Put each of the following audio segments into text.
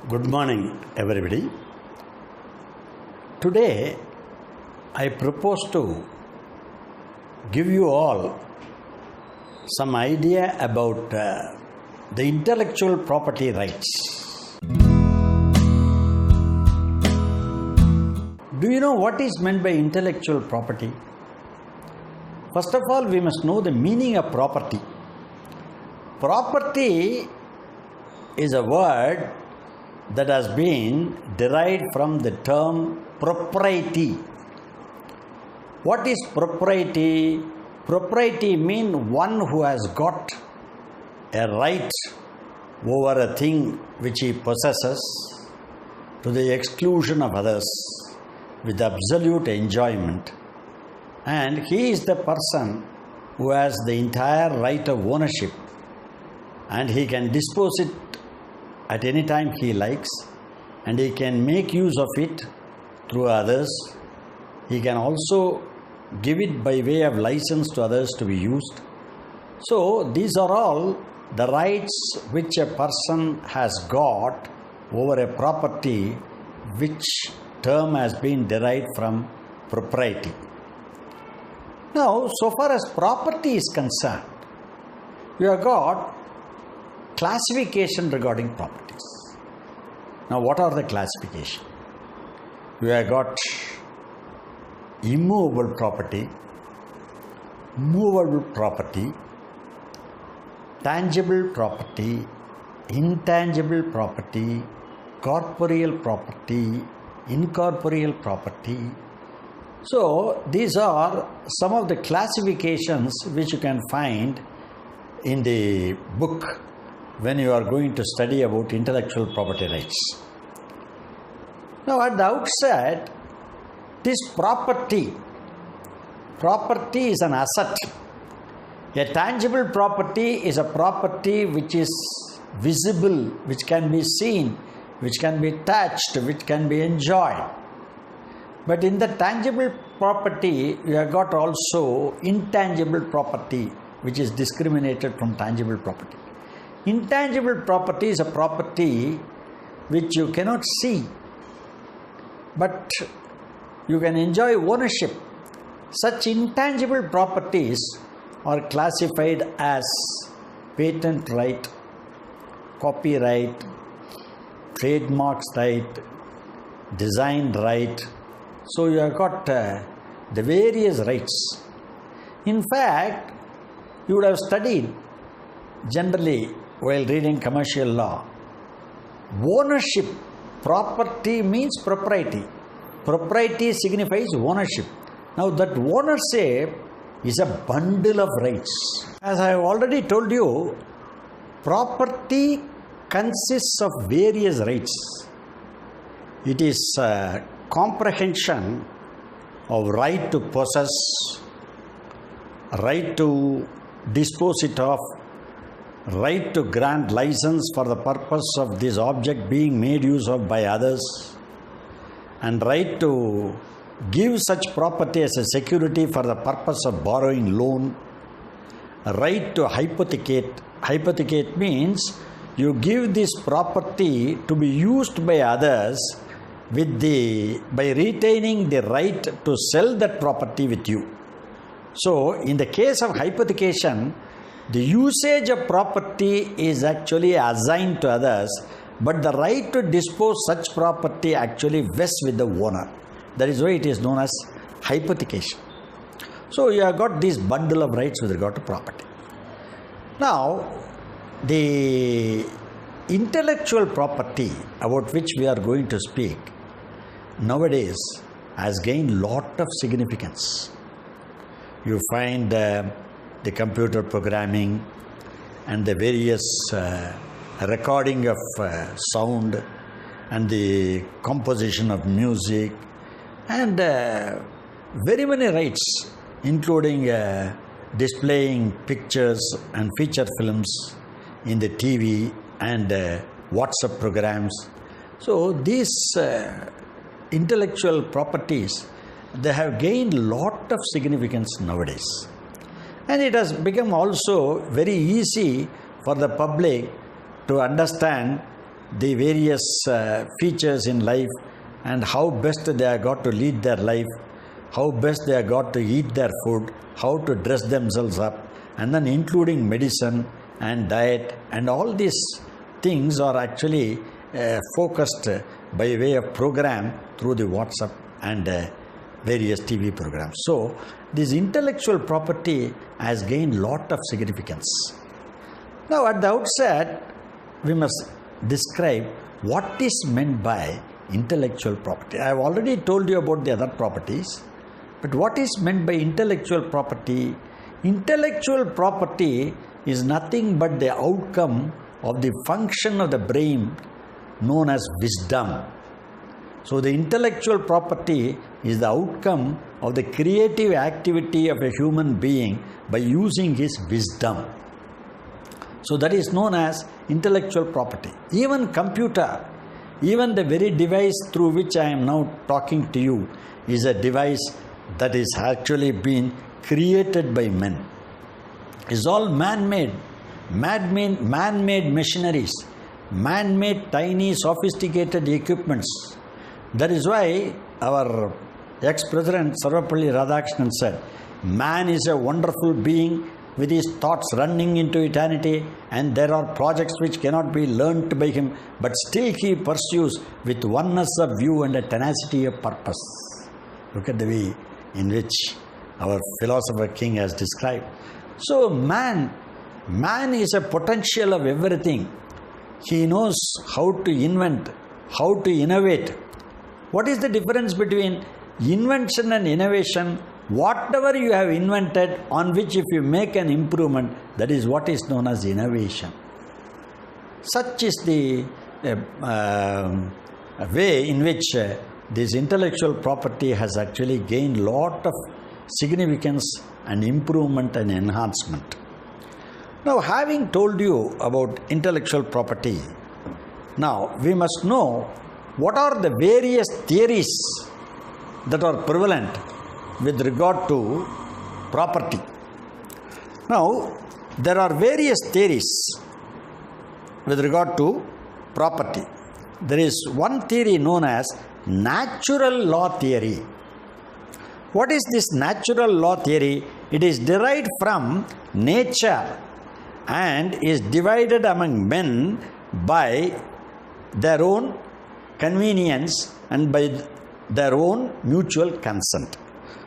Good morning, everybody. Today, I propose to give you all some idea about the intellectual property rights. Do you know what is meant by intellectual property? First of all, we must know the meaning of property. Property is a word that has been derived from the term propriety. What is propriety? Propriety means one who has got a right over a thing which he possesses to the exclusion of others with absolute enjoyment. And he is the person who has the entire right of ownership, and he can dispose it at any time he likes, and he can make use of it through others. He can also give it by way of license to others to be used. So these are all the rights which a person has got over a property, which term has been derived from propriety. Now, so far as property is concerned, you have got classification regarding properties. Now, what are the classification? We have got immovable property, movable property, tangible property, intangible property, corporeal property, incorporeal property. So, these are some of the classifications which you can find in the book when you are going to study about intellectual property rights. Now, at the outset, this property is an asset. A tangible property is a property which is visible, which can be seen, which can be touched, which can be enjoyed. But in the tangible property, you have got also intangible property, which is discriminated from tangible property. Intangible property is a property which you cannot see, but you can enjoy ownership. Such intangible properties are classified as patent right, copyright, trademarks right, design right. So you have got the various rights. In fact, you would have studied generally while reading commercial law. Ownership, property means propriety. Propriety signifies ownership. Now that ownership is a bundle of rights. As I have already told you, property consists of various rights. It is a comprehension of right to possess, right to dispose it of, right to grant license for the purpose of this object being made use of by others, and right to give such property as a security for the purpose of borrowing loan, right to hypothecate. Hypothecate means you give this property to be used by others by retaining the right to sell that property with you. So, in the case of hypothecation, the usage of property is actually assigned to others, but the right to dispose such property actually vests with the owner. That is why it is known as hypothecation. So, you have got this bundle of rights with regard to property. Now, the intellectual property about which we are going to speak nowadays has gained lot of significance. You find the computer programming and the various recording of sound and the composition of music and very many rights, including displaying pictures and feature films in the TV and WhatsApp programs. So these intellectual properties, they have gained lot of significance nowadays. And it has become also very easy for the public to understand the various features in life and how best they are got to lead their life, how best they are got to eat their food, how to dress themselves up, and then including medicine and diet, and all these things are actually focused by way of program through the WhatsApp and various TV programs. So this intellectual property has gained lot of significance. Now at the outset, we must describe what is meant by intellectual property. I have already told you about the other properties, but what is meant by intellectual property? Intellectual property is nothing but the outcome of the function of the brain known as wisdom. So the intellectual property is the outcome of the creative activity of a human being by using his wisdom. So that is known as intellectual property. Even computer, even the very device through which I am now talking to you is a device that is actually been created by men. It's all man-made machineries, man-made tiny sophisticated equipments. That is why our ex-president Sarvapalli Radhakrishnan said, man is a wonderful being with his thoughts running into eternity, and there are projects which cannot be learnt by him, but still he pursues with oneness of view and a tenacity of purpose. Look at the way in which our philosopher king has described. So man is a potential of everything. He knows how to invent, how to innovate. What is the difference between invention and innovation? Whatever you have invented, on which if you make an improvement, that is what is known as innovation. Such is the way in which this intellectual property has actually gained lot of significance and improvement and enhancement. Now, having told you about intellectual property, now we must know what are the various theories that are prevalent with regard to property. Now, there are various theories with regard to property. There is one theory known as natural law theory. What is this natural law theory? It is derived from nature and is divided among men by their own convenience and by their own mutual consent.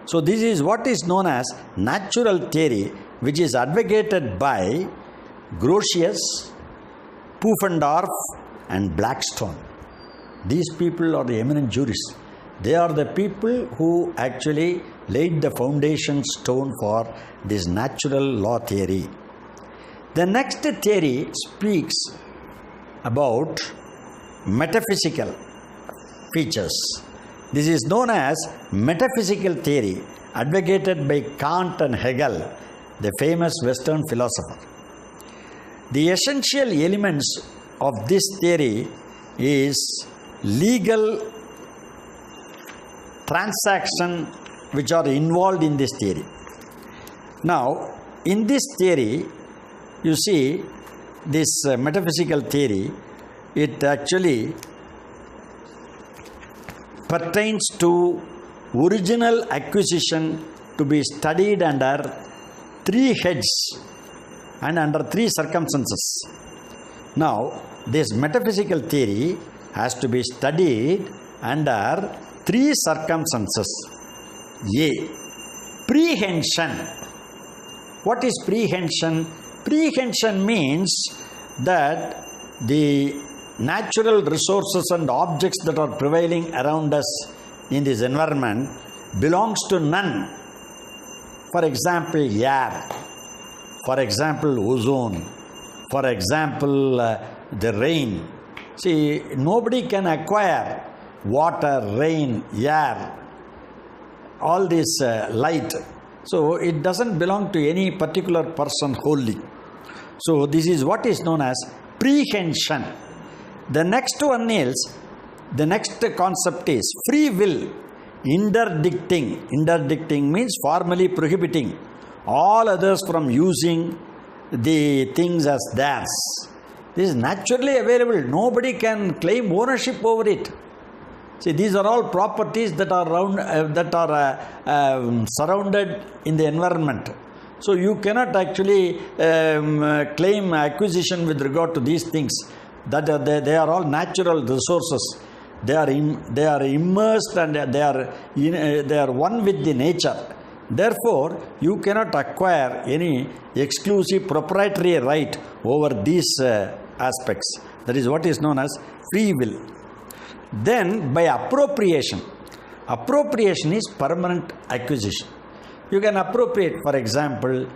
So this is what is known as natural theory, which is advocated by Grotius, Pufendorf and Blackstone. These people are the eminent jurists. They are the people who actually laid the foundation stone for this natural law theory. The next theory speaks about metaphysical features. This is known as metaphysical theory, advocated by Kant and Hegel, the famous Western philosopher. The essential elements of this theory is legal transaction which are involved in this theory. Now, in this theory, you see this metaphysical theory, it actually pertains to original acquisition to be studied under three heads and under three circumstances. Now, this metaphysical theory has to be studied under three circumstances. A. Prehension. What is prehension? Prehension means that the natural resources and objects that are prevailing around us in this environment belongs to none. For example, air. For example, ozone. For example, the rain. See, nobody can acquire water, rain, air, all this light. So it doesn't belong to any particular person wholly. So this is what is known as prehension. The next one is, the next concept is freewill interdicting. Interdicting means formally prohibiting all others from using the things as theirs. This is naturally available. Nobody can claim ownership over it. See, these are all properties that are surrounded in the environment. So you cannot actually claim acquisition with regard to these things. They are all natural resources. They are immersed and they are one with the nature. Therefore, you cannot acquire any exclusive proprietary right over these aspects. That is what is known as free will. Then, by appropriation. Appropriation is permanent acquisition. You can appropriate, for example,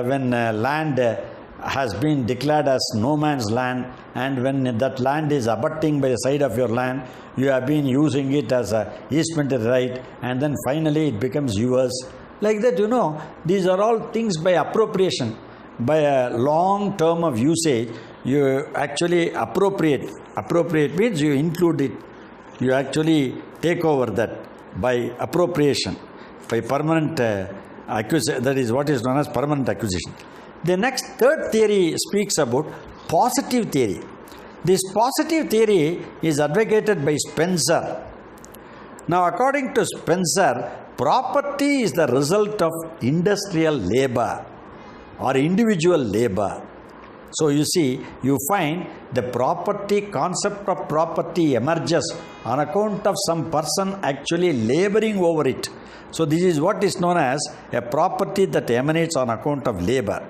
when land has been declared as no man's land, and when that land is abutting by the side of your land, you have been using it as a easement right, and then finally it becomes yours. Like that, these are all things by appropriation. By a long term of usage, you actually appropriate. Appropriate means you include it. You actually take over that by appropriation, by permanent acquisition. That is what is known as permanent acquisition. The next third theory speaks about positive theory. This positive theory is advocated by Spencer. Now, according to Spencer, property is the result of industrial labor or individual labor. So you see, you find the concept of property emerges on account of some person actually laboring over it. So this is what is known as a property that emanates on account of labor.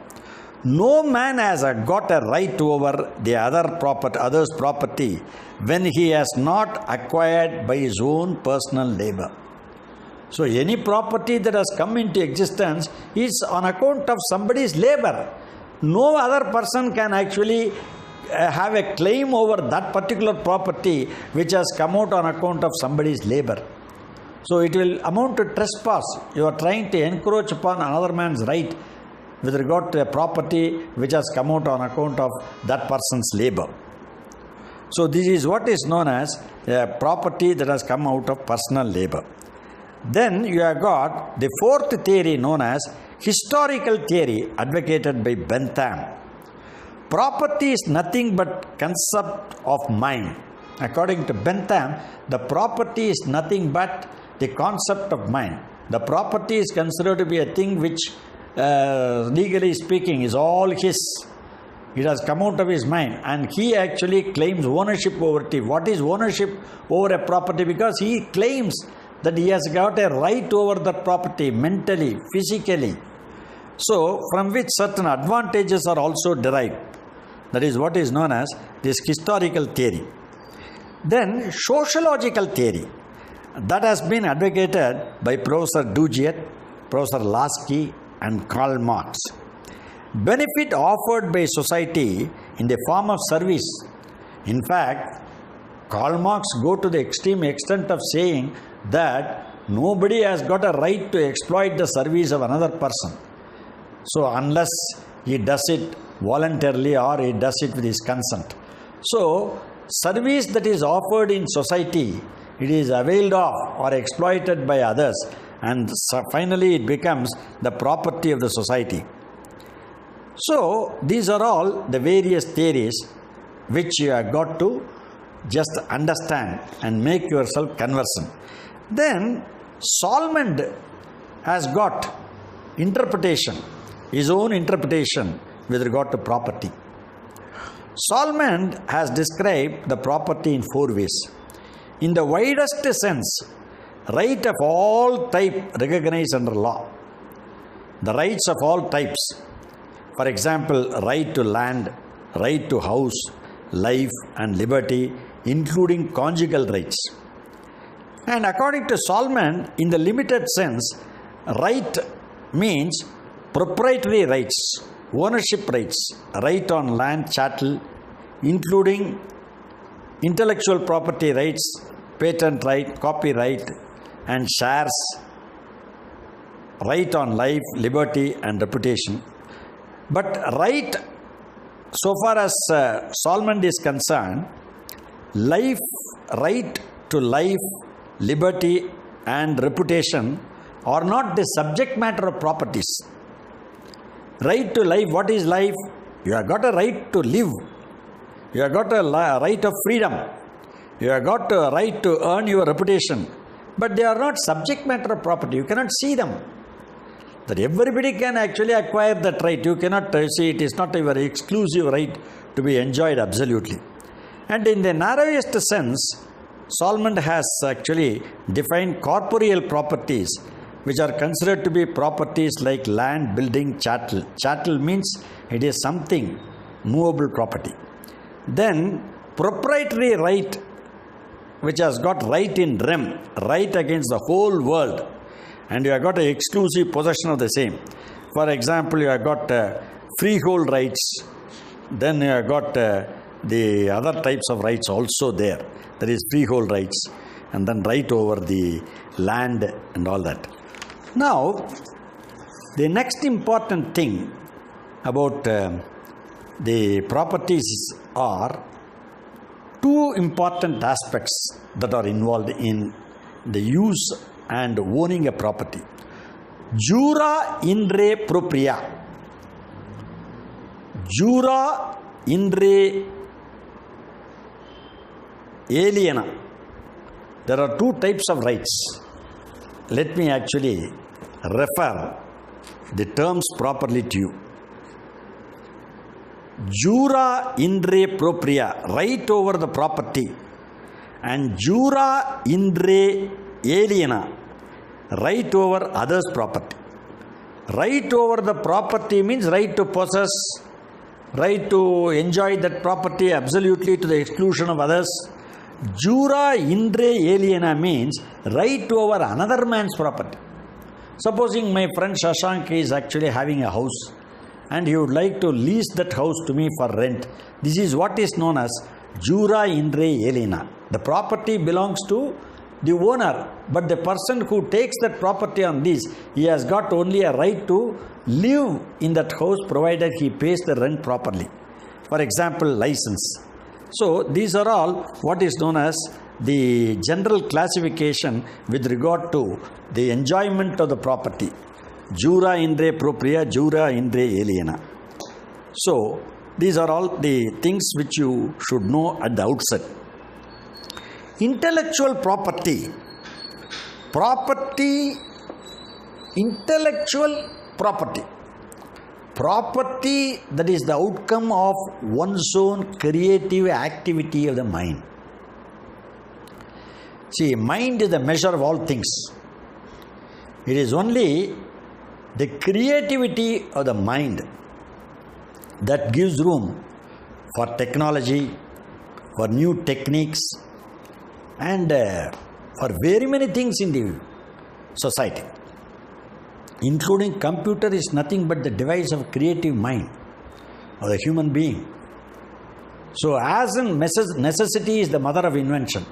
No man has got a right over the other's property when he has not acquired by his own personal labor. So any property that has come into existence is on account of somebody's labor. No other person can actually have a claim over that particular property which has come out on account of somebody's labor. So it will amount to trespass. You are trying to encroach upon another man's right with regard to a property which has come out on account of that person's labor. So this is what is known as a property that has come out of personal labor. Then you have got the fourth theory known as historical theory advocated by Bentham. Property is nothing but concept of mind. According to Bentham, the property is nothing but the concept of mind. The property is considered to be a thing which, legally speaking, is all his. It has come out of his mind, and he actually claims ownership over it. What is ownership over a property? Because he claims that he has got a right over that property mentally, physically. So, from which certain advantages are also derived. That is what is known as this historical theory. Then, sociological theory. That has been advocated by Professor Dugiet, Professor Lasky, and Karl Marx. Benefit offered by society in the form of service. In fact, Karl Marx go to the extreme extent of saying that nobody has got a right to exploit the service of another person. So unless he does it voluntarily or he does it with his consent. So service that is offered in society, it is availed of or exploited by others, and finally it becomes the property of the society. So these are all the various theories which you have got to just understand and make yourself conversant. Then Solomon has got interpretation, his own interpretation with regard to property. Solomon has described the property in 4 ways. In the widest sense, right of all type recognized under law. The rights of all types. For example, right to land, right to house, life and liberty, including conjugal rights. And according to Solomon, in the limited sense, right means proprietary rights, ownership rights, right on land, chattel, including intellectual property rights, patent right, copyright, and shares, right on life, liberty, and reputation. But right, so far as Solomon is concerned, life, right to life, liberty, and reputation are not the subject matter of properties. Right to life, what is life? You have got a right to live. You have got a right of freedom. You have got a right to earn your reputation. But they are not subject matter of property. You cannot see them. That everybody can actually acquire that right. You cannot see it is not your exclusive right to be enjoyed absolutely. And in the narrowest sense, Solomon has actually defined corporeal properties, which are considered to be properties like land, building, chattel. Chattel means it is something, movable property. Then proprietary right, which has got right in rem, right against the whole world, and you have got an exclusive possession of the same. For example, you have got freehold rights, then you have got the other types of rights also there. There is freehold rights, and then right over the land and all that. Now, the next important thing about the properties are two important aspects that are involved in the use and owning a property. Jura in re propria. Jura in re aliena. There are two types of rights. Let me actually refer the terms properly to you. Jura in re propria, right over the property, and jura in re aliena, right over others' property. Right over the property means right to possess, right to enjoy that property absolutely to the exclusion of others. Jura in re aliena means right over another man's property. Supposing my friend Shashank is actually having a house and he would like to lease that house to me for rent. This is what is known as jura in re aliena. The property belongs to the owner, but the person who takes that property on lease, he has got only a right to live in that house provided he pays the rent properly. For example, license. So these are all what is known as the general classification with regard to the enjoyment of the property. Jura in re propria, jura in re aliena. So these are all the things which you should know at the outset. Intellectual property. Intellectual property. Property that is the outcome of one's own creative activity of the mind. See, mind is the measure of all things. It is only the creativity of the mind that gives room for technology, for new techniques, and for very many things in the society. Including computer is nothing but the device of creative mind of the human being. So as in necessity is the mother of invention.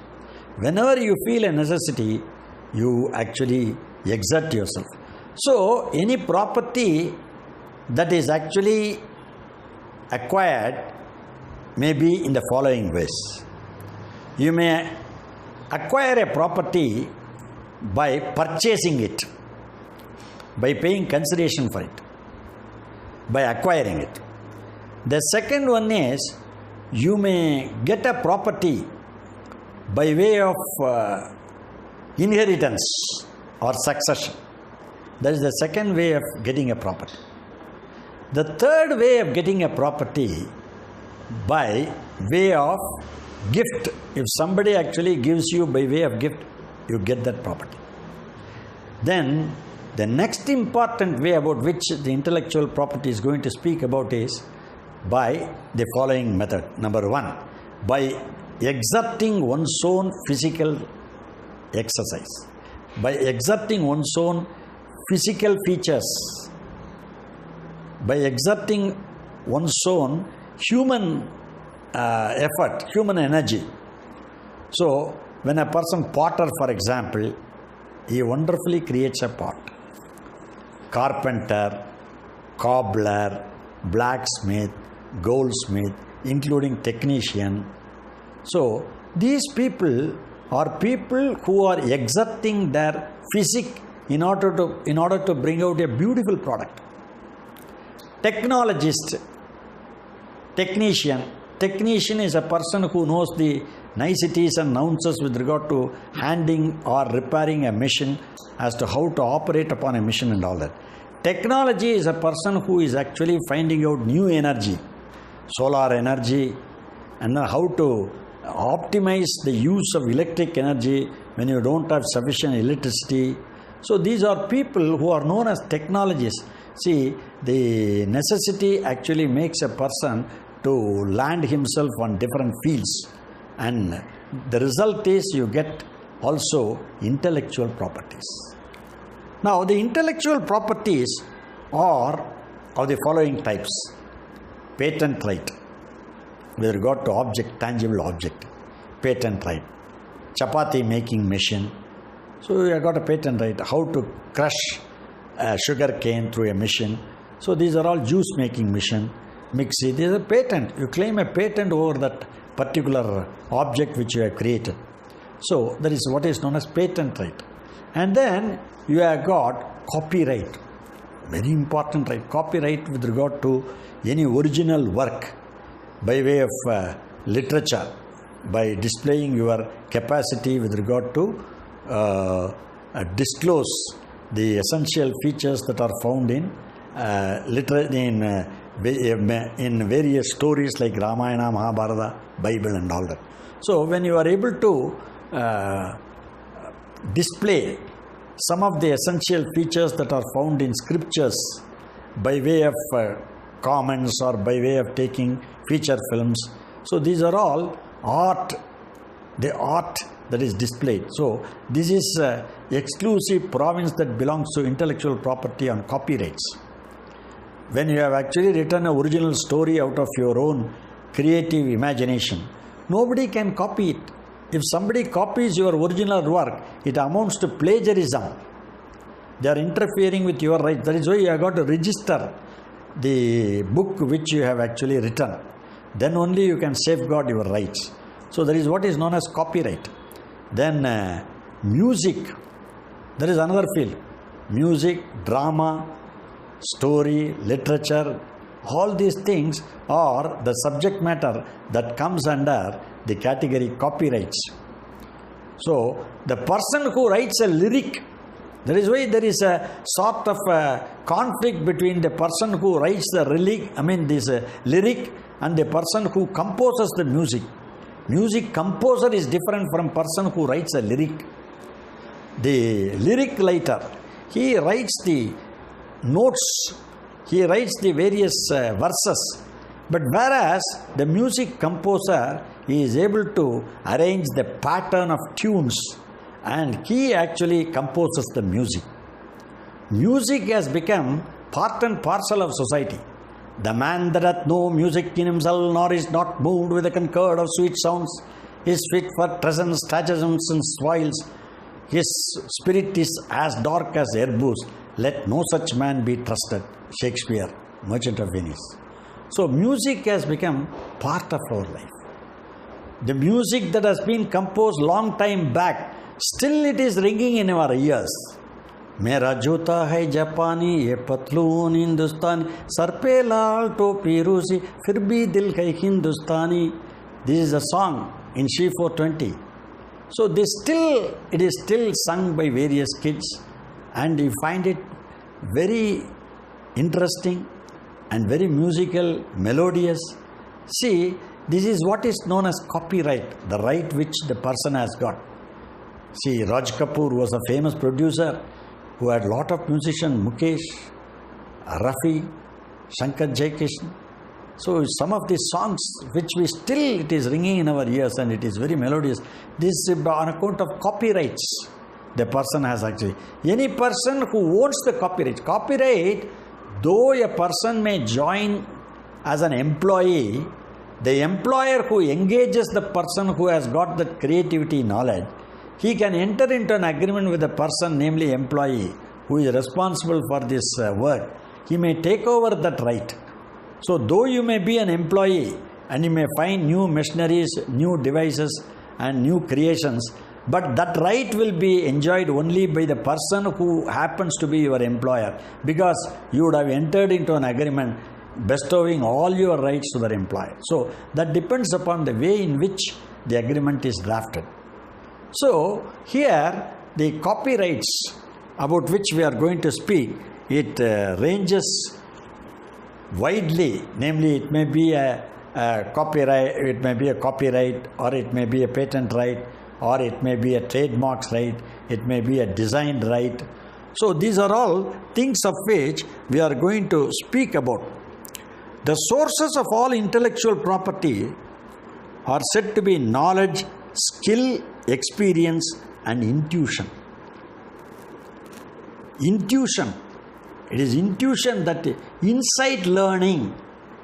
Whenever you feel a necessity, you actually exert yourself. So any property that is actually acquired may be in the following ways. You may acquire a property by purchasing it, by paying consideration for it, by acquiring it. The second one is you may get a property by way of inheritance or succession. That is the second way of getting a property. The third way of getting a property by way of gift. If somebody actually gives you by way of gift, you get that property. Then the next important way about which the intellectual property is going to speak about is by the following method. Number one, by exerting one's own physical exercise. By exerting one's own physical features. By exerting one's own human effort, human energy. So, when a person potter, for example, he wonderfully creates a pot. Carpenter, cobbler, blacksmith, goldsmith, including technician. So, these people are people who are exerting their physique in order to bring out a beautiful product. Technologist, technician, Technician is a person who knows the niceties and nuances with regard to handling or repairing a machine as to how to operate upon a machine and all that. Technology is a person who is actually finding out new energy, solar energy, and how to optimize the use of electric energy when you don't have sufficient electricity. So these are people who are known as technologists. See, the necessity actually makes a person to land himself on different fields, and the result is you get also intellectual properties. Now, the intellectual properties are of the following types. Patent right with regard to object, tangible object. Patent right. Chapati making machine. So you have got a patent right. How to crush sugar cane through a machine. So these are all juice making machine. Mixie. There is a patent. You claim a patent over that particular object which you have created. So that is what is known as patent right. And then you have got copyright. Very important right. Copyright with regard to any original work by way of literature, by displaying your capacity with regard to disclose the essential features that are found in in various stories like Ramayana, Mahabharata, Bible and all that. So when you are able to display some of the essential features that are found in scriptures by way of comments or by way of taking feature films, so these are all art, the art that is displayed. So this is exclusive province that belongs to intellectual property on copyrights. When you have actually written an original story out of your own creative imagination, nobody can copy it. If somebody copies your original work, it amounts to plagiarism. They are interfering with your rights. That is why you have got to register the book which you have actually written. Then only you can safeguard your rights. So that is what is known as copyright. Then music. There is another field. Music, drama, story, literature, all these things are the subject matter that comes under the category copyrights. So the person who writes a lyric, that is why there is a sort of a conflict between the person who writes the lyric and the person who composes the music. Music composer is different from person who writes a lyric. The lyric writer, he writes the notes, he writes the various verses, but whereas the music composer, he is able to arrange the pattern of tunes and he actually composes the music. Music has become part and parcel of society. The man that hath no music in himself, nor is not moved with the concord of sweet sounds, is fit for treasons, stratagems, and spoils. His spirit is as dark as airbus. Let no such man be trusted. Shakespeare, Merchant of Venice. So music has become part of our life. The music that has been composed long time back, still it is ringing in our ears. मेरा जूता है जापानी ये पतलून हिंदुस्तानी sir पे लाल टोपी रूसी फिर भी दिल है हिंदुस्तानी. This is a song in She 420. So it is still sung by various kids, and you find it very interesting and very musical, melodious. See, this is what is known as copyright, the right which the person has got. See, Raj Kapoor was a famous producer who had a lot of musicians, Mukesh, Rafi, Shankar Jaikishan. So some of these songs which it is ringing in our ears and it is very melodious. This is on account of copyrights the person has actually. Any person who owns the copyright, though a person may join as an employee, the employer who engages the person who has got that creativity knowledge, he can enter into an agreement with the person, namely employee, who is responsible for this work. He may take over that right. So though you may be an employee and you may find new machineries, new devices and new creations, but that right will be enjoyed only by the person who happens to be your employer, because you would have entered into an agreement. bestowing all your rights to the employer. So that depends upon the way in which the agreement is drafted. So here the copyrights about which we are going to speak, it ranges widely. Namely, it may be a copyright, it may be a copyright, or it may be a patent right, or it may be a trademarks right, it may be a design right. So these are all things of which we are going to speak about. The sources of all intellectual property are said to be knowledge, skill, experience, and intuition. Intuition. It is intuition, that insight learning.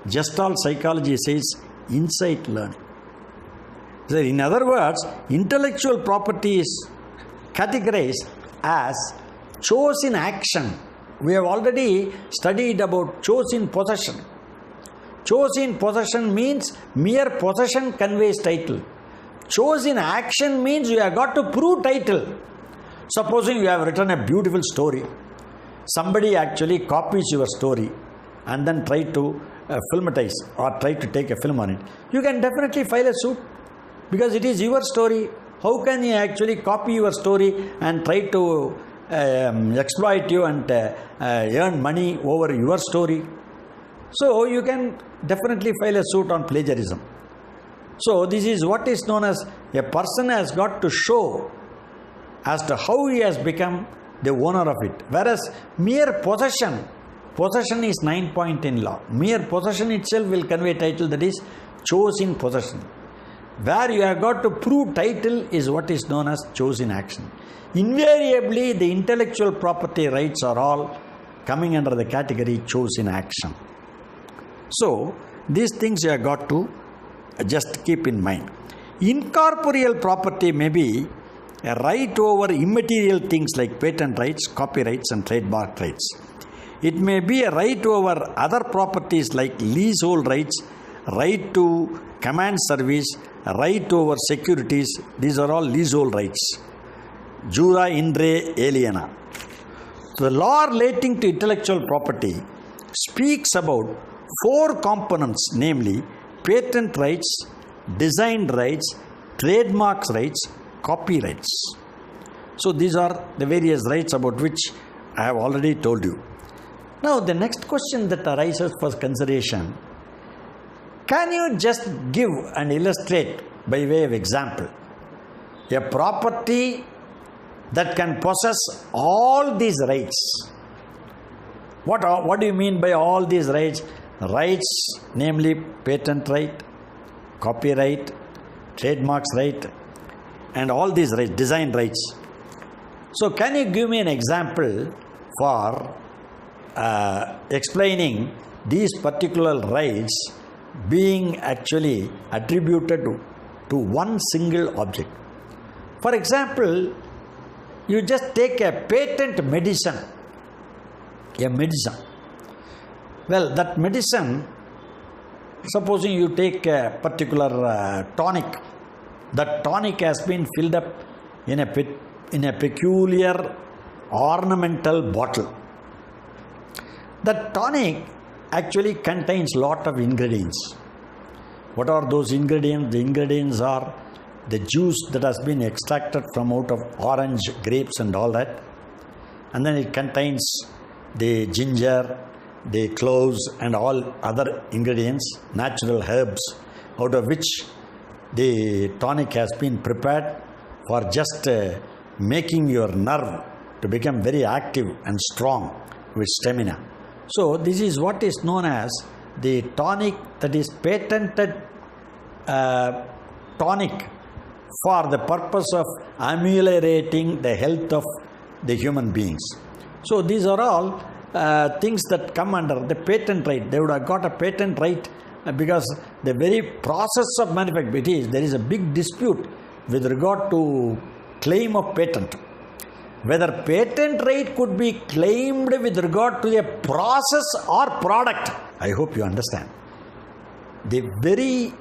Gestalt psychology says insight learning. So in other words, intellectual property is categorized as chosen action. We have already studied about chosen possession. Chosen possession means mere possession conveys title. Chosen action means you have got to prove title. Supposing you have written a beautiful story, somebody actually copies your story and then try to filmatize or try to take a film on it, you can definitely file a suit because it is your story. How can you actually copy your story and try to exploit you and earn money over your story? So you can definitely file a suit on plagiarism. So this is what is known as a person has got to show as to how he has become the owner of it. Whereas mere possession is 9 point in law. Mere possession itself will convey title, that is chosen possession. Where you have got to prove title is what is known as chosen action. Invariably, the intellectual property rights are all coming under the category chosen action. So these things you have got to just keep in mind. Incorporeal property may be a right over immaterial things like patent rights, copyrights, and trademark rights. It may be a right over other properties like leasehold rights, right to command service, right over securities. These are all leasehold rights. Jura inde aliena. So the law relating to intellectual property speaks about 4 components, namely patent rights, design rights, trademarks rights, copyrights. So these are the various rights about which I have already told you. Now the next question that arises for consideration, can you just give and illustrate by way of example a property that can possess all these rights? What do you mean by all these rights? Rights, namely patent right, copyright, trademarks right, and all these rights, design rights. So can you give me an example for explaining these particular rights being actually attributed to one single object? For example, you just take a patent medicine, a medicine. Well, that medicine, supposing you take a particular tonic, that tonic has been filled up in a peculiar ornamental bottle. That tonic actually contains lot of ingredients. What are those ingredients? The ingredients are the juice that has been extracted from out of orange, grapes and all that. And then it contains the ginger, the cloves and all other ingredients, natural herbs, out of which the tonic has been prepared for just making your nerve to become very active and strong with stamina. So this is what is known as the tonic, that is patented tonic for the purpose of ameliorating the health of the human beings. So these are all things that come under the patent right. They would have got a patent right because the very process of manufacturing, there is a big dispute with regard to claim of patent. Whether patent right could be claimed with regard to a process or product. I hope you understand. The very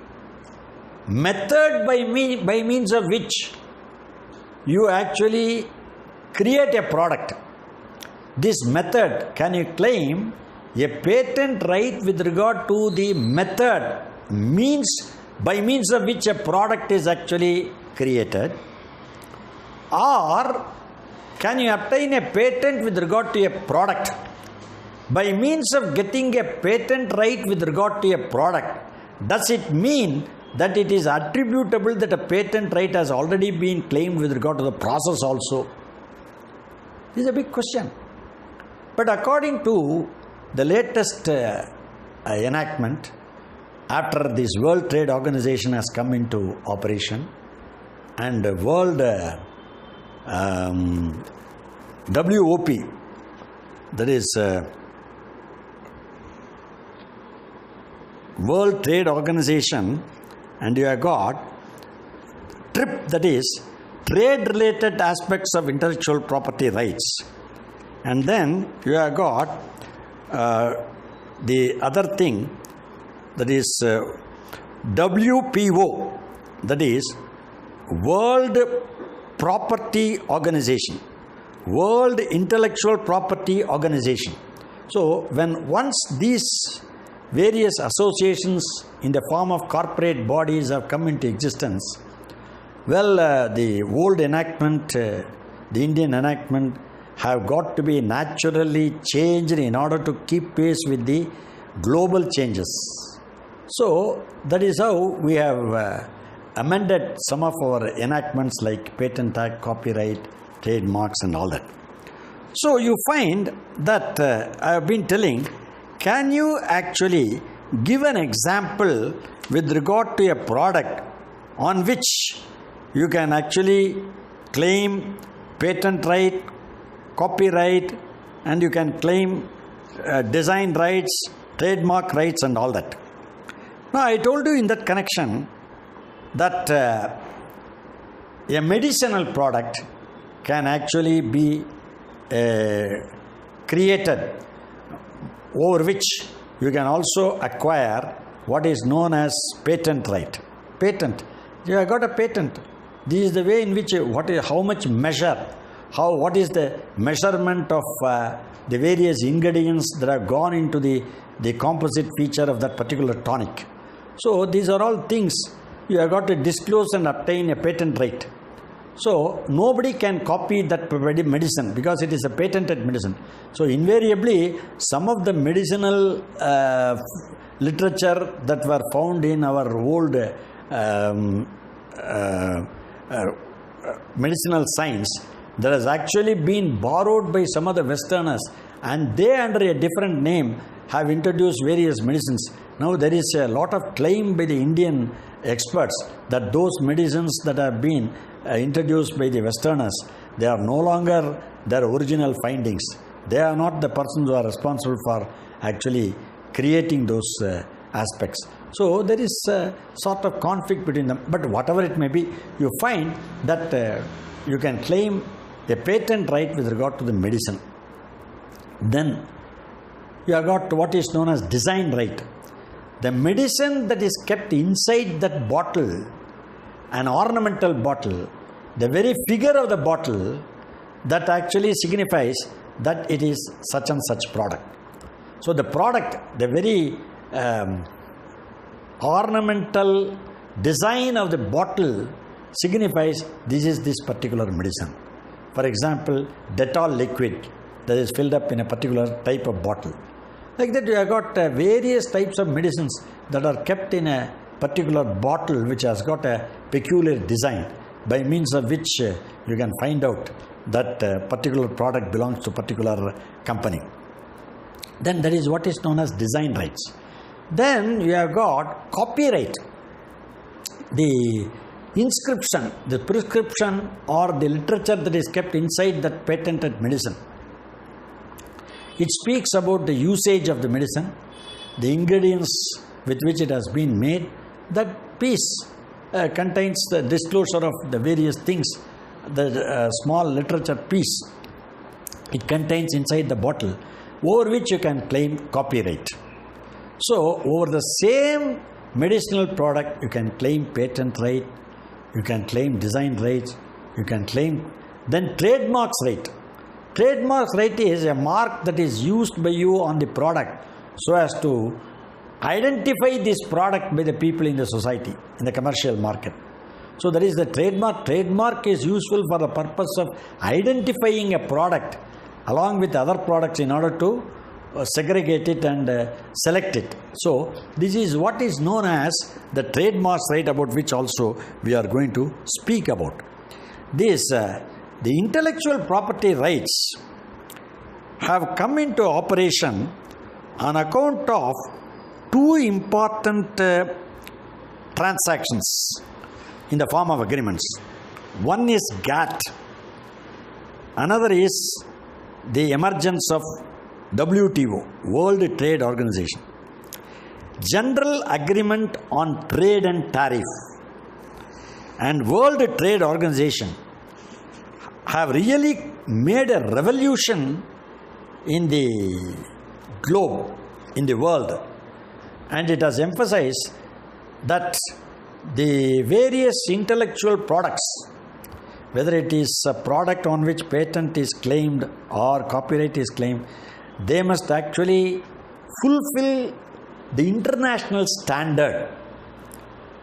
method by means of which you actually create a product, this method can you claim a patent right with regard to the method by means of which a product is actually created, or can you obtain a patent with regard to a product by means of getting a patent right with regard to a product? Does it mean that it is attributable that a patent right has already been claimed with regard to the process also? This is a big question. But according to the latest enactment, after this World Trade Organization has come into operation and World WOP, that is World Trade Organization, and you have got TRIP, that is trade related aspects of intellectual property rights, and then you have got the other thing, that is WPO, that is World Property Organization, World Intellectual Property Organization. So once these various associations in the form of corporate bodies have come into existence, the old enactment, the Indian enactment, have got to be naturally changed in order to keep pace with the global changes. So that is how we have amended some of our enactments like Patent Act, copyright, trademarks and all that. So you find that I have been telling, can you actually give an example with regard to a product on which you can actually claim patent right, copyright, and you can claim design rights, trademark rights and all that? Now I told you in that connection that a medicinal product can actually be created, over which you can also acquire what is known as patent right. Patent. You have got a patent. This is the way in which what is the measurement of the various ingredients that have gone into the composite feature of that particular tonic. So these are all things you have got to disclose and obtain a patent right. So nobody can copy that medicine because it is a patented medicine. So invariably some of the medicinal literature that were found in our old medicinal science, that has actually been borrowed by some of the Westerners, and they under a different name have introduced various medicines. Now there is a lot of claim by the Indian experts that those medicines that have been introduced by the Westerners, they are no longer their original findings. They are not the persons who are responsible for actually creating those aspects. So there is a sort of conflict between them. But whatever it may be, you find that you can claim a patent right with regard to the medicine. Then you have got what is known as design right. The medicine that is kept inside that bottle, an ornamental bottle, the very figure of the bottle, that actually signifies that it is such and such product. So the product, the very ornamental design of the bottle signifies this is this particular medicine. For example, Dettol liquid that is filled up in a particular type of bottle. Like that, you have got various types of medicines that are kept in a particular bottle which has got a peculiar design, by means of which you can find out that particular product belongs to particular company. Then there is what is known as design rights. Then you have got copyright. The inscription, the prescription or the literature that is kept inside that patented medicine. It speaks about the usage of the medicine, the ingredients with which it has been made. That piece contains the disclosure of the various things, the small literature piece. It contains inside the bottle, over which you can claim copyright. So, over the same medicinal product, you can claim patent right, you can claim design rights, you can claim then trademarks right. Trademark right is a mark that is used by you on the product so as to identify this product by the people in the society, in the commercial market. So that is the trademark. Trademark is useful for the purpose of identifying a product along with other products in order to segregate it and select it. So this is what is known as the trademarks right, about which also we are going to speak about. This the intellectual property rights have come into operation on account of two important transactions in the form of agreements. One is GATT, another is the emergence of WTO, World Trade Organization. General Agreement on Trade and Tariff and World Trade Organization have really made a revolution in the globe, in the world, and it has emphasized that the various intellectual products, whether it is a product on which patent is claimed or copyright is claimed, they must actually fulfill the international standard.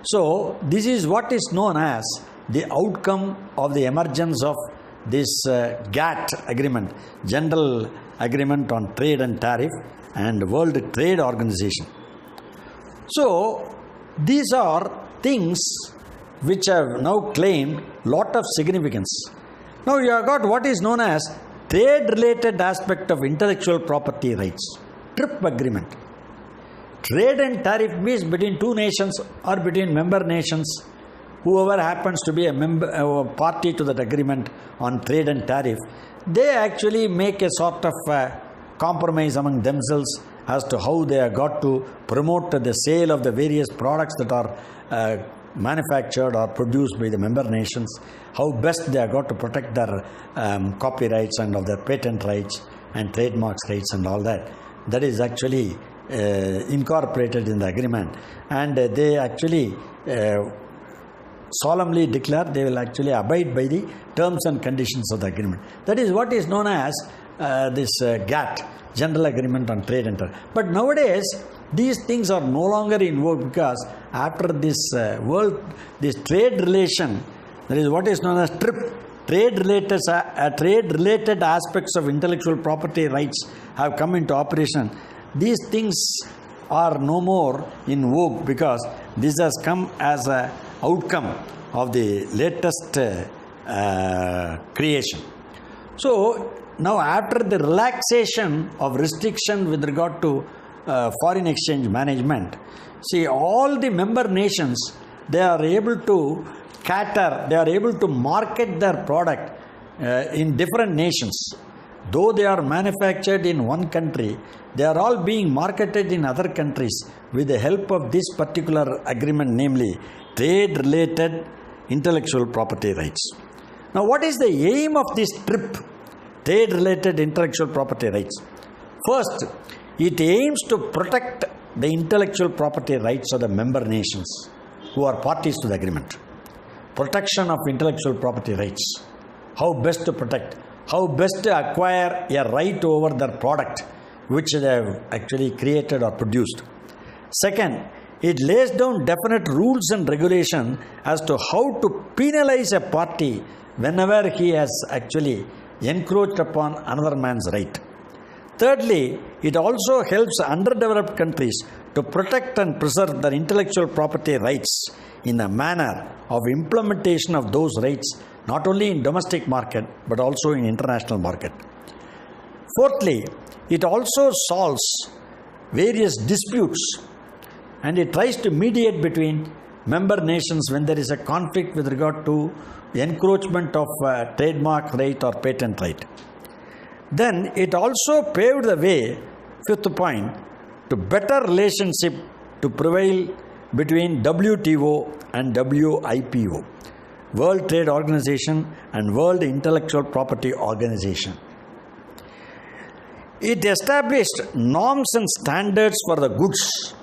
So this is what is known as the outcome of the emergence of this GATT agreement, General Agreement on Trade and Tariff, and World Trade Organization. So these are things which have now claimed lot of significance. Now you have got what is known as trade related aspect of intellectual property rights, TRIP agreement. Trade and tariff means between two nations or between member nations, whoever happens to be a party to that agreement on trade and tariff, they actually make a sort of compromise among themselves as to how they have got to promote the sale of the various products that are manufactured or produced by the member nations, how best they have got to protect their copyrights and of their patent rights and trademarks rights and all that. That is actually incorporated in the agreement, and they actually solemnly declare they will actually abide by the terms and conditions of the agreement. That is what is known as this GATT, General Agreement on Trade and Tariff. But nowadays these things are no longer in vogue, because after this this trade relation, that is what is known as TRIP, trade related aspects of intellectual property rights have come into operation. These things are no more in vogue, because this has come as an outcome of the latest creation. So now, after the relaxation of restriction with regard to foreign exchange management, see, all the member nations, they are able to cater, they are able to market their product in different nations. Though they are manufactured in one country, they are all being marketed in other countries with the help of this particular agreement, namely trade related intellectual property rights. Now, what is the aim of this TRIP, trade related intellectual property rights? First, it aims to protect the intellectual property rights of the member nations who are parties to the agreement. Protection of intellectual property rights. How best to protect, how best to acquire a right over their product which they have actually created or produced. Second, it lays down definite rules and regulation as to how to penalize a party whenever he has actually encroached upon another man's right. Thirdly, it also helps underdeveloped countries to protect and preserve their intellectual property rights in a manner of implementation of those rights not only in domestic market but also in international market. Fourthly, it also solves various disputes, and it tries to mediate between member nations when there is a conflict with regard to encroachment of trademark right or patent right. Then it also paved the way, fifth point, to better relationship to prevail between WTO and WIPO, World Trade Organization and World Intellectual Property Organization. It established norms and standards for the goods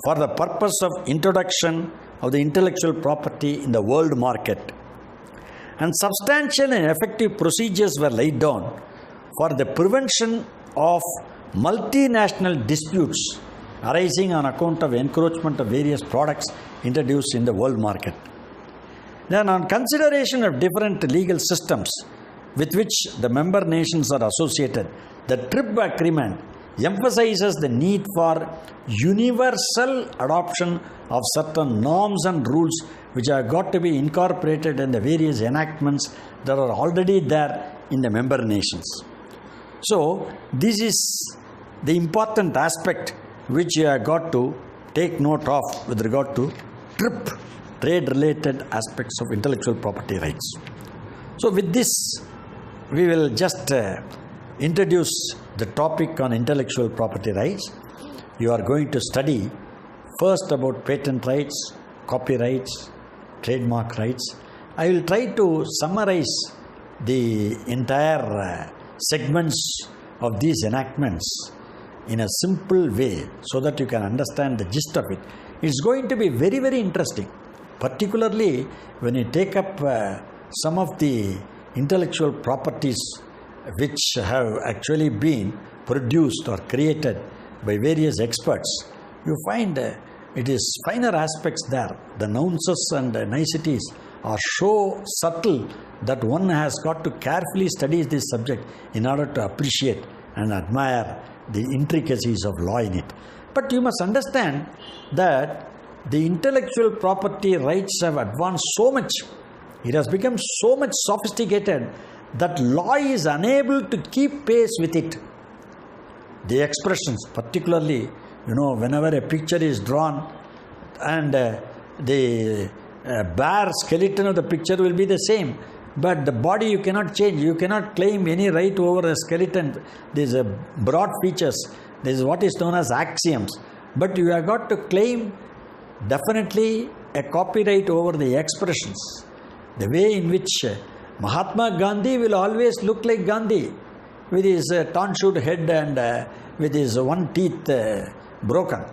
for the purpose of introduction of the intellectual property in the world market, and substantial and effective procedures were laid down for the prevention of multinational disputes arising on account of encroachment of various products introduced in the world market. Then, on consideration of different legal systems with which the member nations are associated, the TRIP agreement emphasizes the need for universal adoption of certain norms and rules which have got to be incorporated in the various enactments that are already there in the member nations. So, this is the important aspect which you have got to take note of with regard to TRIP, trade-related aspects of intellectual property rights. So, with this, we will just introduce the topic on intellectual property rights. You are going to study first about patent rights, copyrights, trademark rights. I will try to summarize the entire segments of these enactments in a simple way so that you can understand the gist of it. It's going to be very, very interesting, particularly when you take up some of the intellectual properties which have actually been produced or created by various experts. You find it is finer aspects there. The nuances and niceties are so subtle that one has got to carefully study this subject in order to appreciate and admire the intricacies of law in it. But you must understand that the intellectual property rights have advanced so much. It has become so much sophisticated that law is unable to keep pace with it. The expressions, particularly, whenever a picture is drawn and the bare skeleton of the picture will be the same, but the body you cannot change. You cannot claim any right over a skeleton. These are broad features. This is what is known as axioms. But you have got to claim definitely a copyright over the expressions. The way in which Mahatma Gandhi will always look like Gandhi with his tonsured head and with his one teeth broken.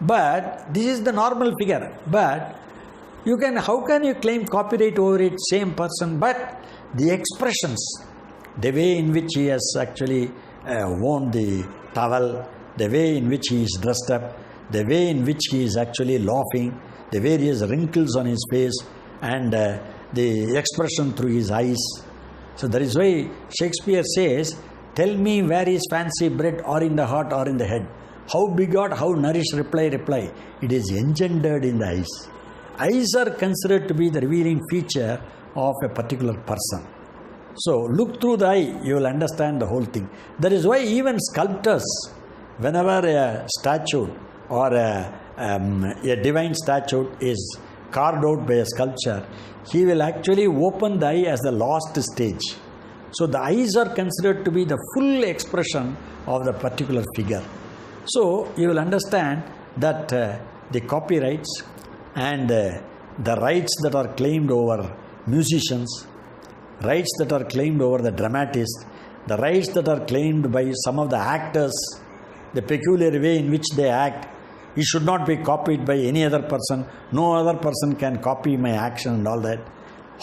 But this is the normal figure. But how can you claim copyright over it, same person? But the expressions, the way in which he has actually worn the towel, the way in which he is dressed up, the way in which he is actually laughing, the various wrinkles on his face, and the expression through his eyes. So that is why Shakespeare says, "Tell me where is fancy bred, or in the heart or in the head? How begot, how nourished, reply. It is engendered in the eyes." Eyes are considered to be the revealing feature of a particular person. So look through the eye, you will understand the whole thing. That is why even sculptors, whenever a statue or a divine statue is carved out by a sculpture, he will actually open the eye as the last stage. So the eyes are considered to be the full expression of the particular figure. So you will understand that the copyrights and the rights that are claimed over musicians, rights that are claimed over the dramatists, the rights that are claimed by some of the actors, the peculiar way in which they act, it should not be copied by any other person. No other person can copy my action and all that.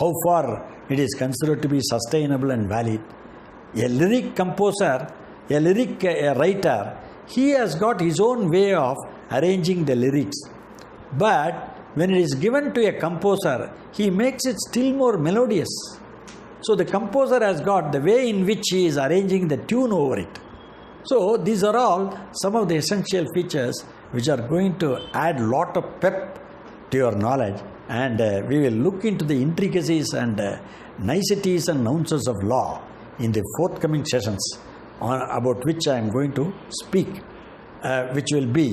How far it is considered to be sustainable and valid. A lyric composer, a lyric writer, he has got his own way of arranging the lyrics. But when it is given to a composer, he makes it still more melodious. So the composer has got the way in which he is arranging the tune over it. So these are all some of the essential features which are going to add lot of pep to your knowledge, and we will look into the intricacies and niceties and nuances of law in the forthcoming sessions about which I am going to speak, which will be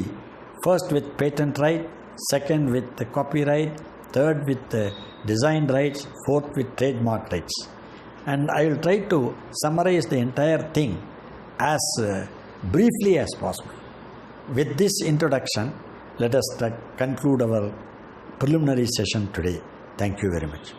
first with patent right, second with the copyright, third with the design rights, fourth with trademark rights. And I will try to summarize the entire thing as briefly as possible. With this introduction, let us conclude our preliminary session today. Thank you very much.